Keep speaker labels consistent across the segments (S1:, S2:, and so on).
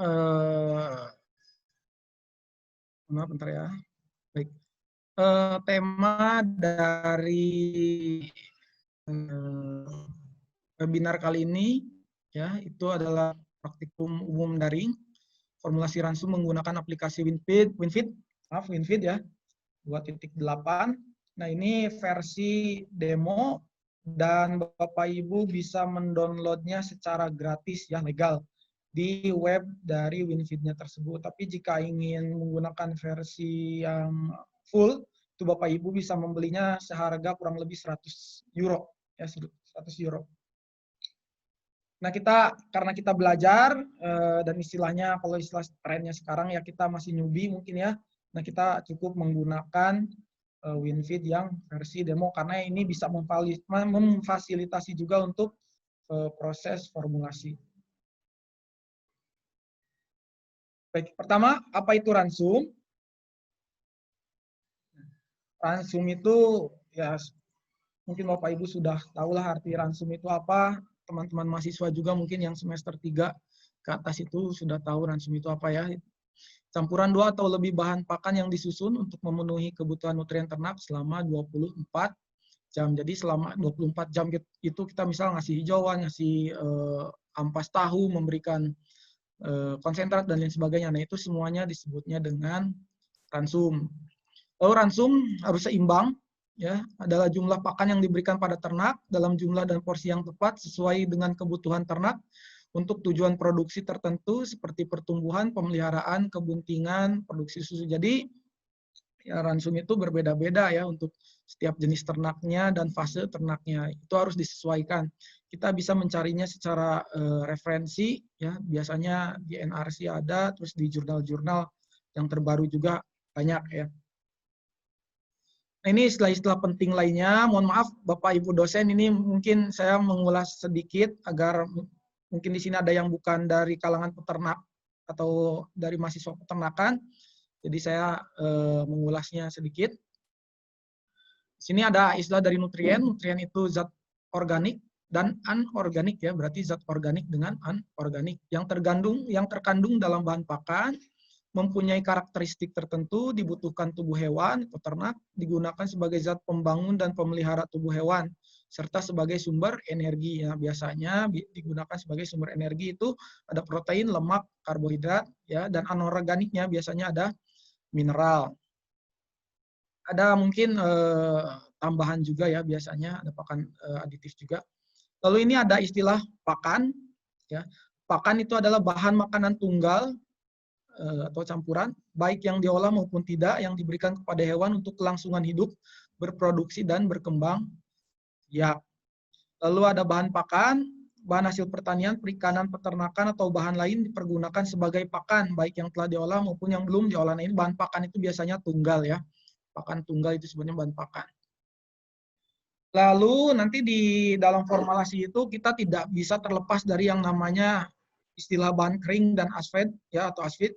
S1: eh, maaf, bentar ya. Baik. Tema dari webinar kali ini ya itu adalah praktikum umum daring formulasi ransum menggunakan aplikasi WinFeed ya 2.8. Nah, ini versi demo dan Bapak Ibu bisa mendownloadnya secara gratis ya legal di web dari WinFeed-nya tersebut. Tapi jika ingin menggunakan versi yang full, itu Bapak Ibu bisa membelinya seharga kurang lebih 100 euro ya 100 euro. Nah, karena kita belajar dan istilahnya kalau istilah trennya sekarang ya kita masih newbie mungkin ya. Nah, kita cukup menggunakan WinFeed yang versi demo karena ini bisa memfasilitasi juga untuk proses formulasi. Baik, pertama apa itu ransum? Ransum itu ya mungkin Bapak Ibu sudah tahulah arti ransum itu apa. Teman-teman mahasiswa juga mungkin yang semester 3 ke atas itu sudah tahu ransum itu apa ya. Campuran 2 atau lebih bahan pakan yang disusun untuk memenuhi kebutuhan nutrien ternak selama 24 jam. Jadi selama 24 jam itu kita misal ngasih hijauan, ngasih ampas tahu, memberikan konsentrat dan lain sebagainya. Nah, itu semuanya disebutnya dengan ransum. Lalu ransum harus seimbang, ya, adalah jumlah pakan yang diberikan pada ternak dalam jumlah dan porsi yang tepat sesuai dengan kebutuhan ternak untuk tujuan produksi tertentu seperti pertumbuhan, pemeliharaan, kebuntingan, produksi susu. Jadi ya, ransum itu berbeda-beda ya untuk setiap jenis ternaknya dan fase ternaknya. Itu harus disesuaikan. Kita bisa mencarinya secara referensi, ya biasanya di NRC ada, terus di jurnal-jurnal yang terbaru juga banyak ya. Nah, ini istilah-istilah penting lainnya. Mohon maaf Bapak Ibu dosen, ini mungkin saya mengulas sedikit agar mungkin di sini ada yang bukan dari kalangan peternak atau dari mahasiswa peternakan. Jadi saya mengulasnya sedikit. Di sini ada istilah dari nutrien. Nutrien itu zat organik dan anorganik ya, berarti zat organik dengan anorganik yang terkandung dalam bahan pakan, mempunyai karakteristik tertentu, dibutuhkan tubuh hewan atau ternak, digunakan sebagai zat pembangun dan pemelihara tubuh hewan, serta sebagai sumber energi. Ya, biasanya digunakan sebagai sumber energi itu ada protein, lemak, karbohidrat, ya, dan anorganiknya biasanya ada mineral. Ada mungkin tambahan juga ya biasanya, ada pakan aditif juga. Lalu ini ada istilah pakan. Ya. Pakan itu adalah bahan makanan tunggal atau campuran, baik yang diolah maupun tidak, yang diberikan kepada hewan untuk kelangsungan hidup, berproduksi, dan berkembang. Ya. Lalu ada bahan pakan, bahan hasil pertanian, perikanan, peternakan, atau bahan lain dipergunakan sebagai pakan, baik yang telah diolah maupun yang belum diolah. Nah, ini bahan pakan itu biasanya tunggal ya. Pakan tunggal itu sebenarnya bahan pakan. Lalu nanti di dalam formulasi itu kita tidak bisa terlepas dari yang namanya istilah bahan kering dan asfed ya atau asfid.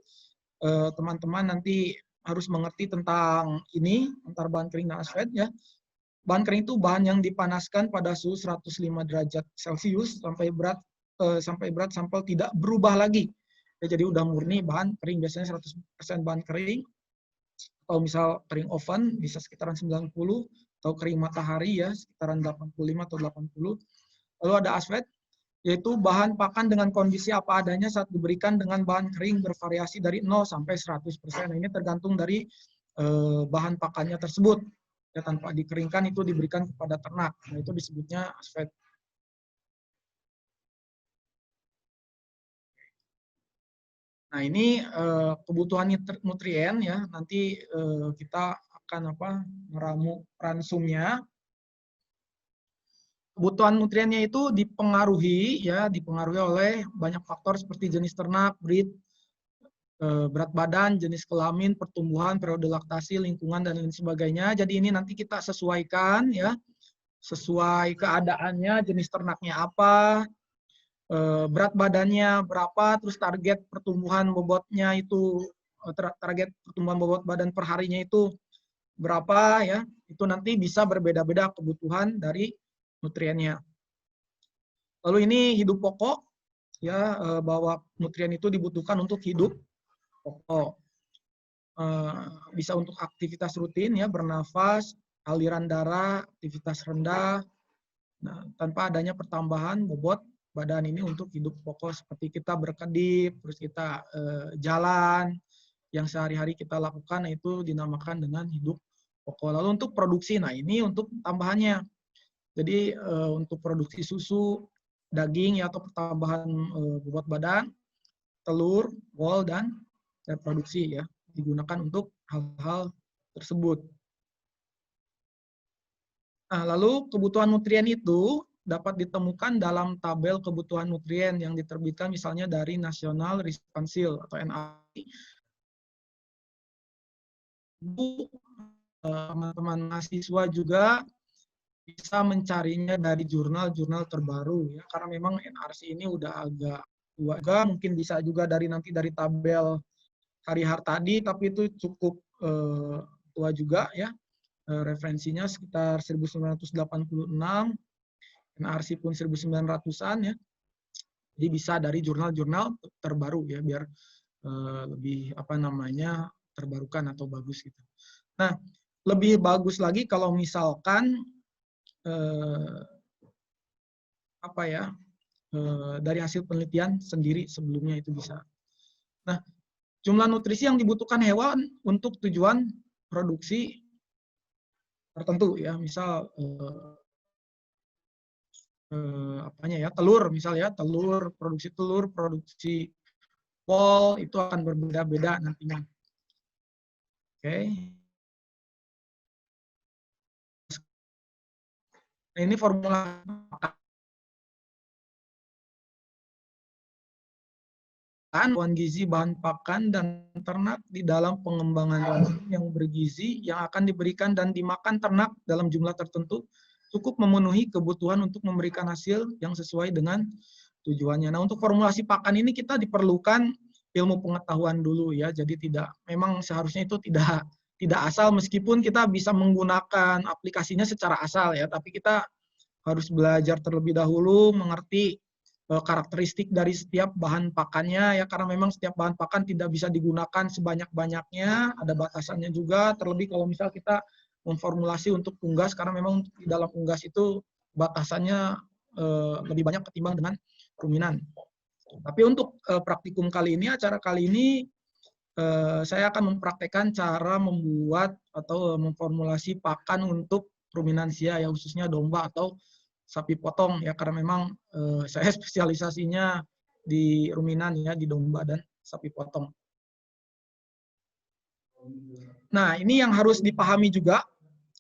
S1: Teman-teman nanti harus mengerti tentang ini antara bahan kering dan asfed ya. Bahan kering itu bahan yang dipanaskan pada suhu 105 derajat Celcius sampai berat sampel tidak berubah lagi. Ya, jadi udah murni bahan kering, biasanya 100% bahan kering. Atau misal kering oven bisa sekitaran 90, atau kering matahari ya sekitaran 85 atau 80. Lalu ada asfed, yaitu bahan pakan dengan kondisi apa adanya saat diberikan dengan bahan kering bervariasi dari 0 sampai 100%. Nah, ini tergantung dari bahan pakannya tersebut. Ya, tanpa dikeringkan itu diberikan kepada ternak. Nah, itu disebutnya asfed. Nah, ini kebutuhan nutrien ya. Nanti kita akan meramu ransumnya. Kebutuhan nutriennya itu dipengaruhi oleh banyak faktor seperti jenis ternak, breed, berat badan, jenis kelamin, pertumbuhan, periode laktasi, lingkungan dan lain sebagainya. Jadi ini nanti kita sesuaikan ya, sesuai keadaannya, jenis ternaknya apa, berat badannya berapa, terus target pertumbuhan bobotnya itu, target pertumbuhan bobot badan per harinya itu berapa ya, itu nanti bisa berbeda-beda kebutuhan dari nutriennya. Lalu ini hidup pokok, ya bahwa nutrien itu dibutuhkan untuk hidup pokok. Bisa untuk aktivitas rutin ya, bernafas, aliran darah, aktivitas rendah. Nah, tanpa adanya pertambahan bobot badan ini untuk hidup pokok seperti kita berkedip, terus kita jalan yang sehari-hari kita lakukan, itu dinamakan dengan hidup pokok. Lalu untuk produksi, nah ini untuk tambahannya. Jadi untuk produksi susu, daging ya, atau pertambahan bobot badan, telur, wol, dan reproduksi ya, digunakan untuk hal-hal tersebut. Nah, lalu kebutuhan nutrien itu dapat ditemukan dalam tabel kebutuhan nutrien yang diterbitkan misalnya dari National Research Council atau NRC. Teman-teman mahasiswa juga bisa mencarinya dari jurnal-jurnal terbaru ya, karena memang NRC ini udah agak tua, mungkin bisa juga nanti dari tabel Hari Hartadi, tapi itu cukup tua juga ya. Referensinya sekitar 1986, NRC pun 1900-an ya. Jadi bisa dari jurnal-jurnal terbaru ya, biar lebih terbarukan atau bagus gitu. Nah, lebih bagus lagi kalau misalkan dari hasil penelitian sendiri sebelumnya itu bisa. Nah, jumlah nutrisi yang dibutuhkan hewan untuk tujuan produksi tertentu ya, misal telur, misal ya, produksi wol itu akan berbeda-beda nantinya. Oke. Nah, ini formula bahan gizi, bahan pakan, dan ternak di dalam pengembangan yang bergizi yang akan diberikan dan dimakan ternak dalam jumlah tertentu cukup memenuhi kebutuhan untuk memberikan hasil yang sesuai dengan tujuannya. Nah, untuk formulasi pakan ini kita diperlukan ilmu pengetahuan dulu ya. Jadi memang seharusnya itu tidak asal, meskipun kita bisa menggunakan aplikasinya secara asal ya, tapi kita harus belajar terlebih dahulu mengerti karakteristik dari setiap bahan pakannya ya, karena memang setiap bahan pakan tidak bisa digunakan sebanyak-banyaknya, ada batasannya juga, terlebih kalau misal kita memformulasi untuk unggas, karena memang di dalam unggas itu batasannya lebih banyak ketimbang dengan ruminan. Tapi untuk praktikum kali ini, acara kali ini, saya akan mempraktekkan cara membuat atau memformulasi pakan untuk ruminansia ya, khususnya domba atau sapi potong ya, karena memang saya spesialisasinya di ruminan ya, di domba dan sapi potong. Nah, ini yang harus dipahami juga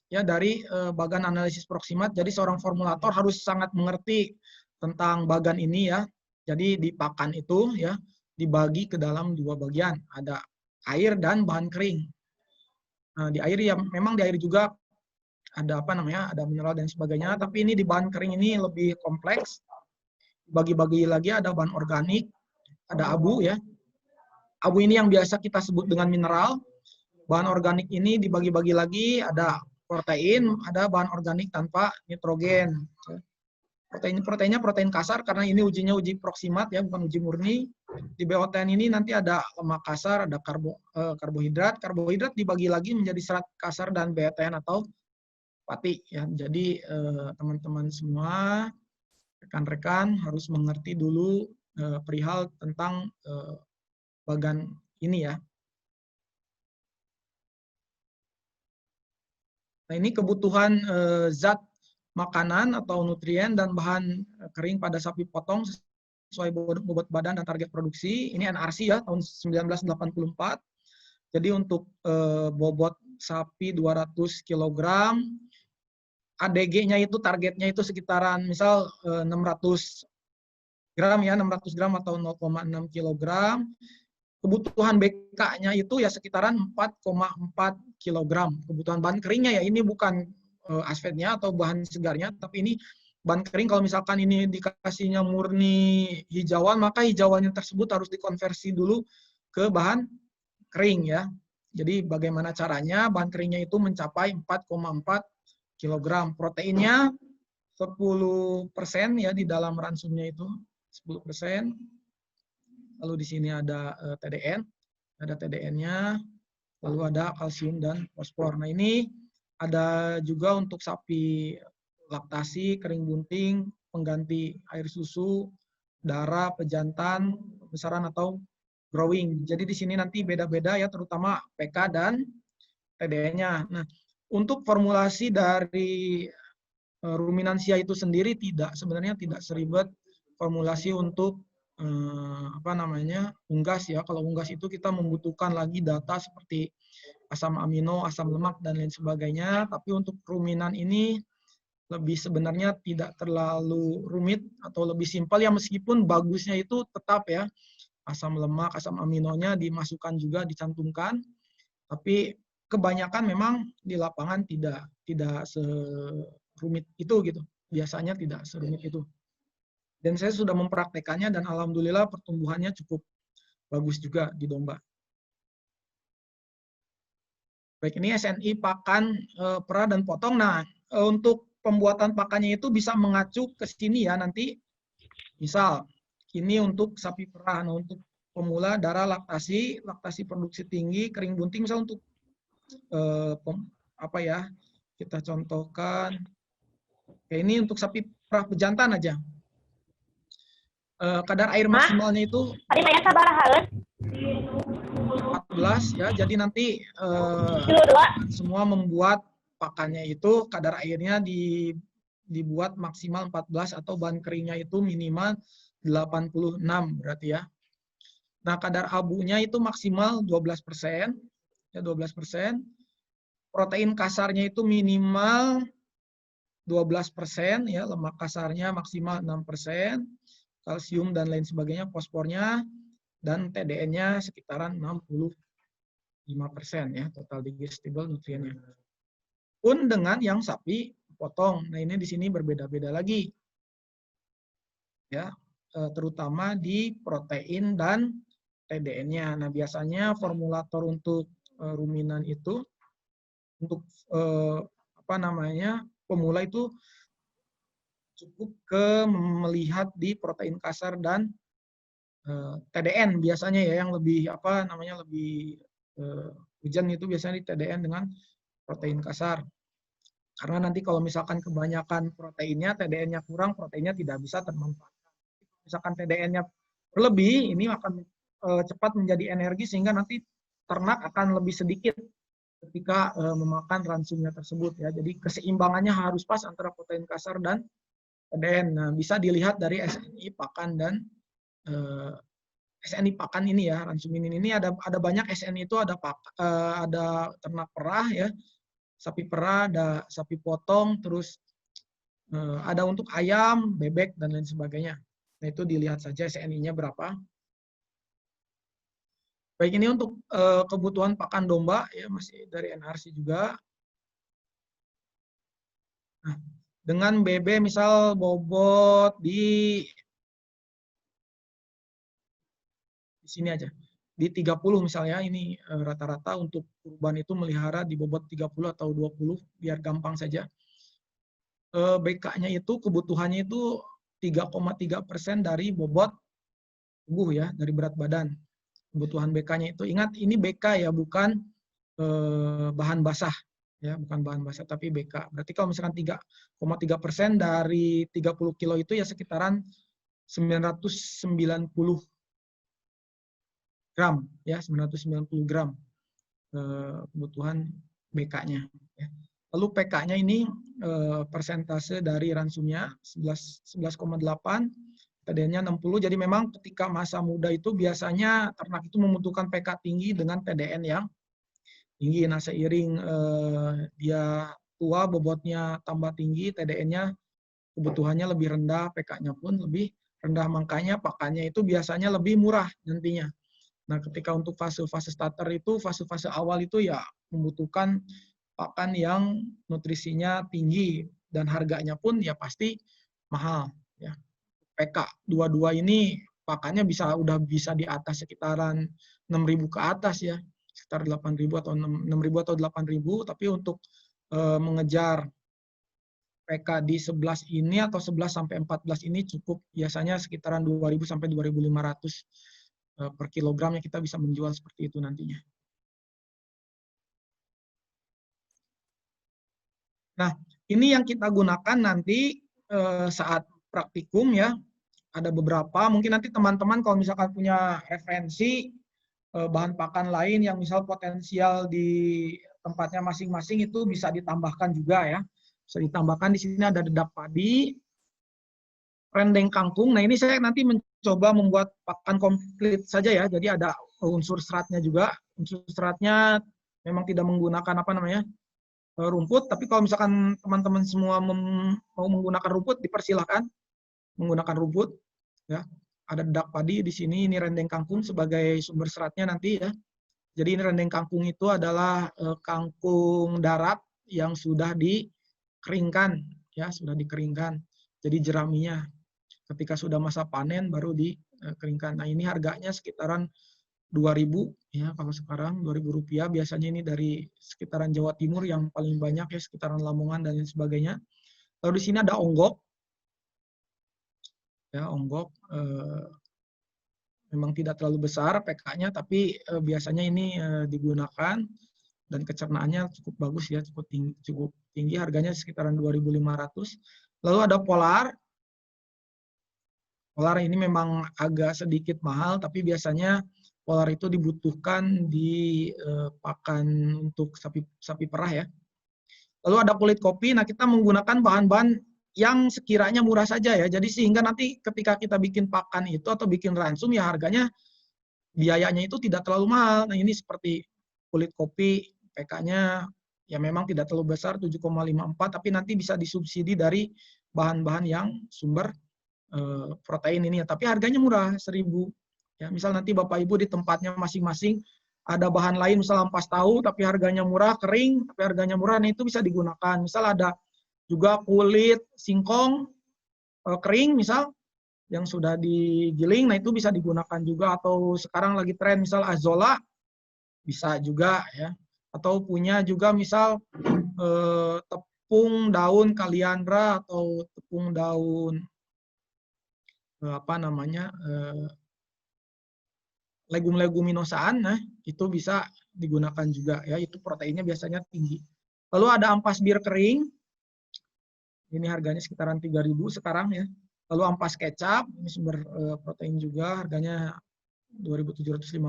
S1: ya dari bagan analisis proksimat. Jadi seorang formulator harus sangat mengerti tentang bagan ini ya. Jadi di pakan itu ya dibagi ke dalam dua bagian, ada air dan bahan kering. Nah, di air ya memang di air juga ada ada mineral dan sebagainya, tapi ini di bahan kering ini lebih kompleks. Bagi-bagi lagi ada bahan organik, ada abu ya. Abu ini yang biasa kita sebut dengan mineral. Bahan organik ini dibagi-bagi lagi, ada protein, ada bahan organik tanpa nitrogen. Proteinnya protein kasar, karena ini ujinya uji proksimat ya, bukan uji murni. Di BOTN ini nanti ada lemak kasar, ada karbohidrat. Karbohidrat dibagi lagi menjadi serat kasar dan BOTN atau pati ya. Jadi teman-teman semua, rekan-rekan harus mengerti dulu perihal tentang bagan ini ya. Nah, ini kebutuhan zat makanan atau nutrien dan bahan kering pada sapi potong sesuai bobot badan dan target produksi. Ini NRC ya, tahun 1984. Jadi untuk bobot sapi 200 kg, ADG-nya itu targetnya itu sekitaran misal 600 gram ya, 600 gram atau 0,6 kg. Kebutuhan BK-nya itu ya sekitaran 4,4 kg. Kebutuhan bahan keringnya ya, ini bukan asfetnya atau bahan segarnya, tapi ini bahan kering. Kalau misalkan ini dikasihnya murni hijauan, maka hijauannya tersebut harus dikonversi dulu ke bahan kering ya. Jadi bagaimana caranya bahan keringnya itu mencapai 4,4 kg. Proteinnya 10% ya di dalam ransumnya itu, 10%. lalu di sini ada TDN, ada TDN-nya, lalu ada kalsium dan fosfor. Nah ini ada juga untuk sapi laktasi, kering bunting, pengganti air susu, darah, pejantan, pembesaran atau growing. Jadi di sini nanti beda-beda ya, terutama PK dan TDN-nya. Nah, untuk formulasi dari ruminansia itu sendiri sebenarnya tidak seribet formulasi untuk unggas ya. Kalau unggas itu kita membutuhkan lagi data seperti asam amino, asam lemak dan lain sebagainya. Tapi untuk ruminan ini lebih sebenarnya tidak terlalu rumit atau lebih simpel ya, meskipun bagusnya itu tetap ya asam lemak, asam aminonya dimasukkan juga, dicantumkan. Tapi kebanyakan memang di lapangan tidak serumit itu gitu. Biasanya tidak serumit itu. Dan saya sudah mempraktekannya dan alhamdulillah pertumbuhannya cukup bagus juga di domba. Baik, ini SNI pakan perah dan potong. Nah, untuk pembuatan pakannya itu bisa mengacu ke sini ya nanti. Misal, ini untuk sapi perah. Nah, untuk pemula darah laktasi produksi tinggi, kering bunting, misal untuk kita contohkan. Oke, ini untuk sapi perah pejantan aja. Kadar air maksimalnya itu 14 ya. Jadi nanti semua membuat pakannya itu kadar airnya dibuat maksimal 14 atau bahan keringnya itu minimal 86 berarti ya. Nah, kadar abunya itu maksimal 12%. Ya, 12%. Protein kasarnya itu minimal 12% ya, lemak kasarnya maksimal 6%, kalsium dan lain sebagainya, fosfornya dan TDN-nya sekitaran 65% ya, total digestible nutriennya. Pun dengan yang sapi potong. Nah, ini di sini berbeda-beda lagi. Ya, terutama di protein dan TDN-nya. Nah, biasanya formulator untuk ruminan itu untuk pemula itu cukup melihat di protein kasar dan TDN biasanya ya, yang lebih lebih hujan itu biasanya di TDN dengan protein kasar. Karena nanti kalau misalkan kebanyakan proteinnya, TDN-nya kurang, proteinnya tidak bisa termanfaatkan. Misalkan TDN-nya berlebih, ini akan cepat menjadi energi sehingga nanti ternak akan lebih sedikit ketika memakan ransumnya tersebut ya. Jadi keseimbangannya harus pas antara protein kasar dan TDN. Nah, bisa dilihat dari SNI pakan dan SNI pakan ini ya, ransuminin ini ada banyak SNI itu, ada ternak perah ya, sapi perah, ada sapi potong, terus ada untuk ayam, bebek dan lain sebagainya. Nah, itu dilihat saja SNI-nya berapa. Baik, ini untuk kebutuhan pakan domba ya, masih dari NRC juga. Nah, dengan BB misal bobot di sini aja. Di 30 misalnya, ini rata-rata untuk kurban itu melihara di bobot 30 atau 20, biar gampang saja. BK-nya itu kebutuhannya itu 3,3% dari bobot tubuh ya, dari berat badan. Kebutuhan BK-nya itu, ingat ini BK ya, bukan bahan basah ya, bukan bahan basah tapi BK. Berarti kalau misalkan 3,3% dari 30 kilo itu ya sekitaran 990 gram ya, 990 gram kebutuhan BK-nya ya. Lalu PK-nya ini persentase dari ransumnya 11,8, TDN-nya 60. Jadi memang ketika masa muda itu biasanya ternak itu membutuhkan PK tinggi dengan TDN yang tinggi. Nah, seiring dia tua, bobotnya tambah tinggi, TDN-nya kebutuhannya lebih rendah, PK-nya pun lebih rendah. Makanya pakannya itu biasanya lebih murah nantinya. Nah, ketika untuk fase-fase starter itu, fase-fase awal itu ya membutuhkan pakan yang nutrisinya tinggi dan harganya pun ya pasti mahal ya. PK 22 ini pakannya udah bisa di atas sekitaran 6.000 ke atas ya. Sekitar 8.000 atau 6.000 atau 8.000, tapi untuk mengejar PK di 11 ini atau 11 sampai 14 ini cukup biasanya sekitaran 2.000 sampai 2.500 per kilogramnya kita bisa menjual seperti itu nantinya. Nah, ini yang kita gunakan nanti saat praktikum ya. Ada beberapa, mungkin nanti teman-teman kalau misalkan punya referensi bahan pakan lain yang misal potensial di tempatnya masing-masing itu bisa ditambahkan juga ya. Bisa ditambahkan di sini ada dedak padi, rendeng kangkung. Nah ini saya nanti mencoba membuat pakan komplit saja ya. Jadi ada unsur seratnya juga. Unsur seratnya memang tidak menggunakan apa namanya rumput. Tapi kalau misalkan teman-teman semua mau menggunakan rumput, dipersilahkan menggunakan rumput. Ya, ada dedak padi di sini. Ini rendeng kangkung sebagai sumber seratnya nanti ya. Jadi ini rendeng kangkung itu adalah kangkung darat yang sudah dikeringkan, ya sudah dikeringkan. Jadi jeraminya ketika sudah masa panen baru dikeringkan. Nah ini harganya sekitaran 2.000 ya kalau sekarang 2.000 rupiah. Biasanya ini dari sekitaran Jawa Timur yang paling banyak ya, sekitaran Lamongan dan lain sebagainya. Lalu di sini ada onggok, ya onggok. Memang tidak terlalu besar PK-nya, tapi biasanya ini digunakan dan kecernaannya cukup bagus ya, cukup tinggi, harganya sekitaran 2.500. Lalu ada polar. Polar ini memang agak sedikit mahal, tapi biasanya polar itu dibutuhkan di pakan untuk sapi perah ya. Lalu ada kulit kopi. Nah, kita menggunakan bahan-bahan yang sekiranya murah saja ya. Jadi sehingga nanti ketika kita bikin pakan itu atau bikin ransum ya harganya biayanya itu tidak terlalu mahal. Nah, ini seperti kulit kopi, PK-nya ya memang tidak terlalu besar 7,54, tapi nanti bisa disubsidi dari bahan-bahan yang sumber protein ini ya. Tapi harganya murah, 1.000. Ya, misal nanti Bapak Ibu di tempatnya masing-masing ada bahan lain, misal ampas tahu tapi harganya murah, kering tapi harganya murah, nah itu bisa digunakan. Misal ada juga kulit singkong kering misal yang sudah digiling, nah itu bisa digunakan juga. Atau sekarang lagi tren misal azola, bisa juga ya. Atau punya juga misal tepung daun kaliandra atau tepung daun apa namanya legum-leguminosaan, nah itu bisa digunakan juga ya, itu proteinnya biasanya tinggi. Lalu ada ampas bir kering, ini harganya sekitaran 3.000 sekarang ya. Lalu ampas kecap, ini sumber protein juga, harganya 2.750.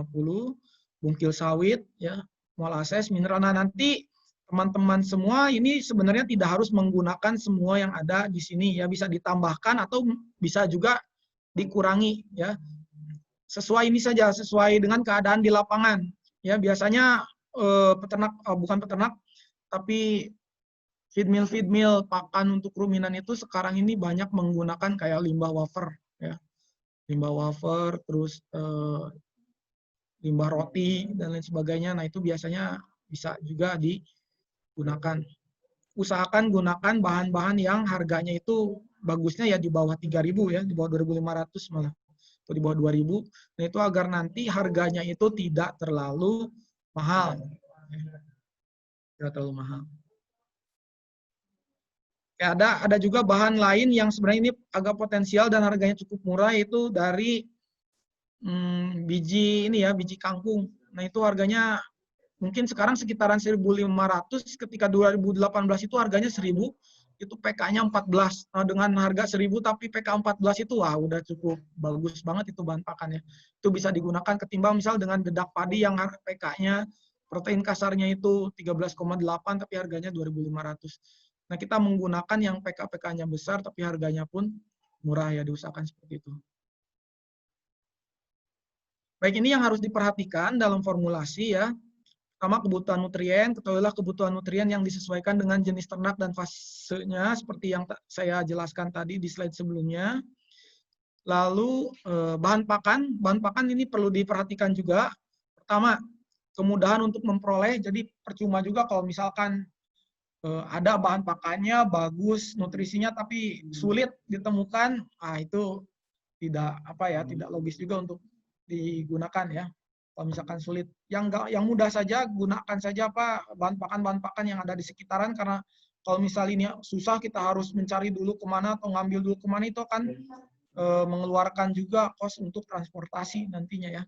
S1: Bungkil sawit ya, molasses, mineral. Nah nanti teman-teman semua ini sebenarnya tidak harus menggunakan semua yang ada di sini ya, bisa ditambahkan atau bisa juga dikurangi ya. Sesuai ini saja, sesuai dengan keadaan di lapangan. Ya biasanya peternak bukan peternak, tapi feed mill pakan untuk ruminan itu sekarang ini banyak menggunakan kayak limbah wafer, ya limbah wafer, terus limbah roti dan lain sebagainya. Nah itu biasanya bisa juga digunakan. Usahakan gunakan bahan-bahan yang harganya itu bagusnya ya di bawah 3.000 ya, di bawah 2.500 malah. Atau di bawah 2.000. Nah itu agar nanti harganya itu tidak terlalu mahal. Tidak terlalu mahal. Ya, ada juga bahan lain yang sebenarnya ini agak potensial dan harganya cukup murah, yaitu dari biji ini ya, biji kangkung. Nah itu harganya mungkin sekarang sekitaran 1.500, ketika 2018 itu harganya 1.000, itu PK-nya 14. Nah, dengan harga 1.000 tapi PK 14 itu wah udah cukup bagus banget itu bahan pakannya. Itu bisa digunakan ketimbang misal dengan dedak padi yang PK-nya protein kasarnya itu 13,8 tapi harganya 2.500. Nah, kita menggunakan yang PK-PK-nya besar tapi harganya pun murah ya, diusahakan seperti itu. Baik, ini yang harus diperhatikan dalam formulasi ya. Pertama, kebutuhan nutrien. Ketahuilah kebutuhan nutrien yang disesuaikan dengan jenis ternak dan fasenya, seperti yang saya jelaskan tadi di slide sebelumnya. Lalu bahan pakan. Bahan pakan ini perlu diperhatikan juga. Pertama, kemudahan untuk memperoleh. Jadi percuma juga kalau misalkan ada bahan pakannya bagus, nutrisinya tapi sulit ditemukan. Ah itu tidak tidak logis juga untuk digunakan ya. Kalau misalkan sulit, yang mudah saja gunakan saja bahan pakan yang ada di sekitaran, karena kalau misal ini susah kita harus mencari dulu kemana atau ngambil dulu kemana, itu kan mengeluarkan juga kos untuk transportasi nantinya ya.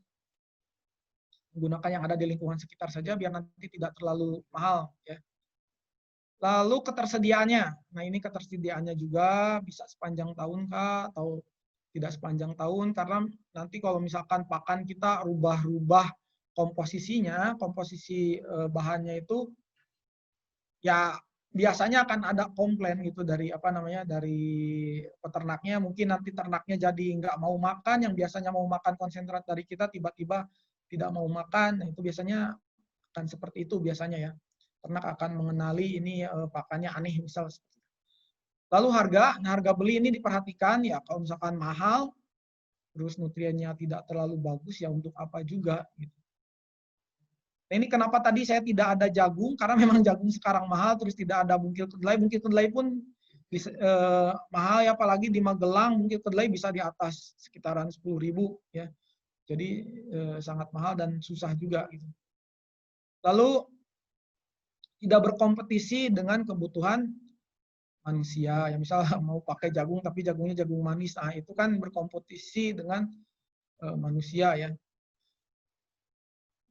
S1: Menggunakan yang ada di lingkungan sekitar saja biar nanti tidak terlalu mahal ya. Lalu ketersediaannya. Nah, ini ketersediaannya juga bisa sepanjang tahun kah atau tidak sepanjang tahun, karena nanti kalau misalkan pakan kita rubah-rubah komposisinya, komposisi bahannya itu ya biasanya akan ada komplain gitu dari dari peternaknya. Mungkin nanti ternaknya jadi nggak mau makan, yang biasanya mau makan konsentrat dari kita tiba-tiba tidak mau makan. Nah, itu biasanya akan seperti itu biasanya ya. Ternak akan mengenali ini pakannya aneh misal. Lalu harga, nah harga beli ini diperhatikan ya, kalau misalkan mahal terus nutriennya tidak terlalu bagus ya untuk apa juga gitu. Nah, ini kenapa tadi saya tidak ada jagung, karena memang jagung sekarang mahal, terus tidak ada bungkil kedelai. Bungkil kedelai pun bisa, mahal ya, apalagi di Magelang bungkil kedelai bisa di atas sekitaran 10.000 ya. Jadi sangat mahal dan susah juga gitu. Lalu tidak berkompetisi dengan kebutuhan manusia. Ya misal mau pakai jagung tapi jagungnya jagung manis, nah itu kan berkompetisi dengan manusia ya.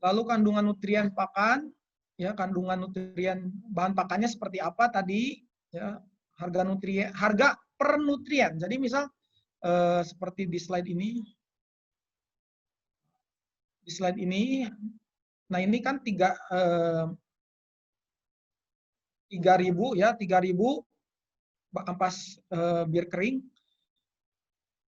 S1: Lalu kandungan nutrien pakan, ya kandungan nutrien bahan pakannya seperti apa tadi, ya harga nutrien, harga per nutrien. Jadi misal seperti di slide ini, nah ini kan 3.000 ya, 3.000 ampas bir kering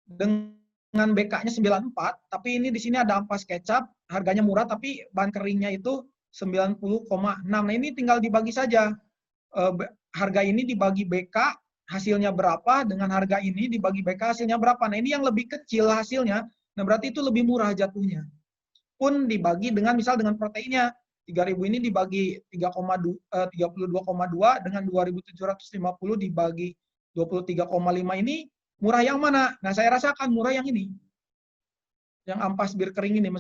S1: dengan BK-nya 94, tapi ini di sini ada ampas kecap, harganya murah tapi bahan keringnya itu 90,6. Nah, ini tinggal dibagi saja. Harga ini dibagi BK, hasilnya berapa, dengan harga ini dibagi BK, hasilnya berapa. Nah, ini yang lebih kecil hasilnya, nah berarti itu lebih murah jatuhnya. Pun dibagi dengan misal dengan proteinnya, 3.000 ini dibagi 32,2 dengan 2.750 dibagi 23,5 ini murah yang mana? Nah, saya rasakan murah yang ini. Yang ampas bir kering ini.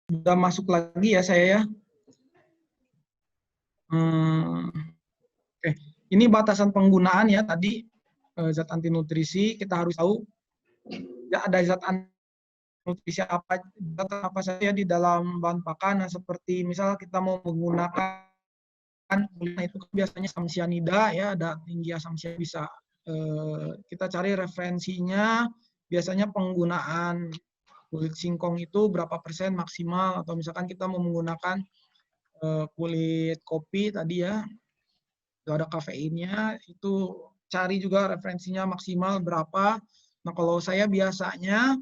S1: Sudah masuk lagi ya saya ya. Oke. Ini batasan penggunaan ya tadi, zat anti nutrisi kita harus tahu ya, ada zat anti nutrisi apa saja di dalam bahan pakan. Nah, seperti misal kita mau menggunakan, nah itu biasanya asam cyanida ya, ada tinggi asam cyanida, bisa kita cari referensinya. Biasanya penggunaan kulit singkong itu berapa persen maksimal, atau misalkan kita mau menggunakan kulit kopi tadi ya, itu ada kafeinnya, itu cari juga referensinya maksimal berapa. Nah, kalau saya biasanya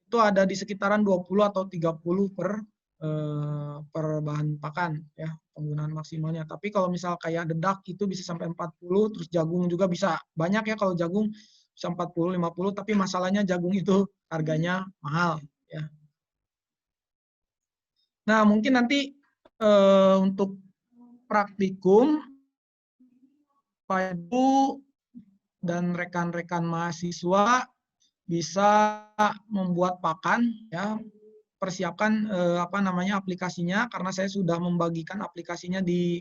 S1: itu ada di sekitaran 20 atau 30 per bahan pakan ya, penggunaan maksimalnya. Tapi kalau misal kayak dedak itu bisa sampai 40, terus jagung juga bisa banyak ya, kalau jagung bisa 40, 50, tapi masalahnya jagung itu harganya mahal ya. Nah, mungkin nanti untuk praktikum Pak Ibu dan rekan-rekan mahasiswa bisa membuat pakan ya, persiapkan aplikasinya, karena saya sudah membagikan aplikasinya di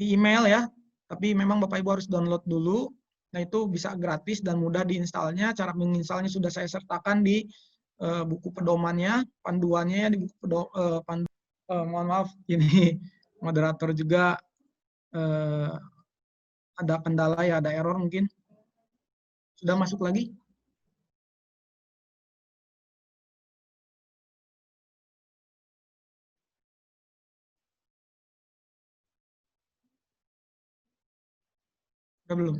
S1: email ya, tapi memang Bapak Ibu harus download dulu. Nah, itu bisa gratis dan mudah diinstalnya. Cara menginstalnya sudah saya sertakan di buku pedomannya, panduannya ya, di buku mohon maaf ini moderator juga ada kendala ya, ada error mungkin. Sudah masuk lagi? Sudah belum?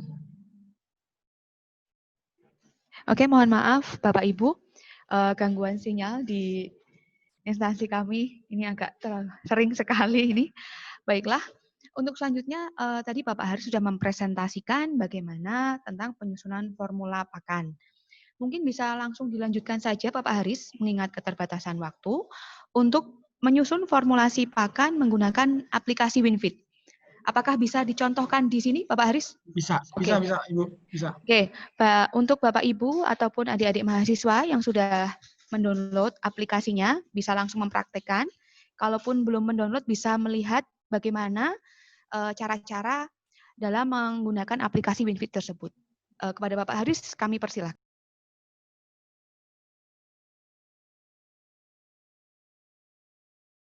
S2: Oke, mohon maaf Bapak Ibu, gangguan sinyal di instansi kami ini agak sering sekali ini. Baiklah, untuk selanjutnya tadi Bapak Haris sudah mempresentasikan bagaimana tentang penyusunan formula pakan. Mungkin bisa langsung dilanjutkan saja Bapak Haris, mengingat keterbatasan waktu, untuk menyusun formulasi pakan menggunakan aplikasi WinFeed. Apakah bisa dicontohkan di sini Bapak Haris?
S1: Bisa,
S2: Oke.
S1: bisa Ibu, bisa.
S2: Oke, untuk Bapak Ibu ataupun adik-adik mahasiswa yang sudah mendownload aplikasinya, bisa langsung mempraktekkan. Kalaupun belum mendownload, bisa melihat bagaimana cara-cara dalam menggunakan aplikasi WinFit tersebut. Kepada Bapak Haris, kami persilahkan.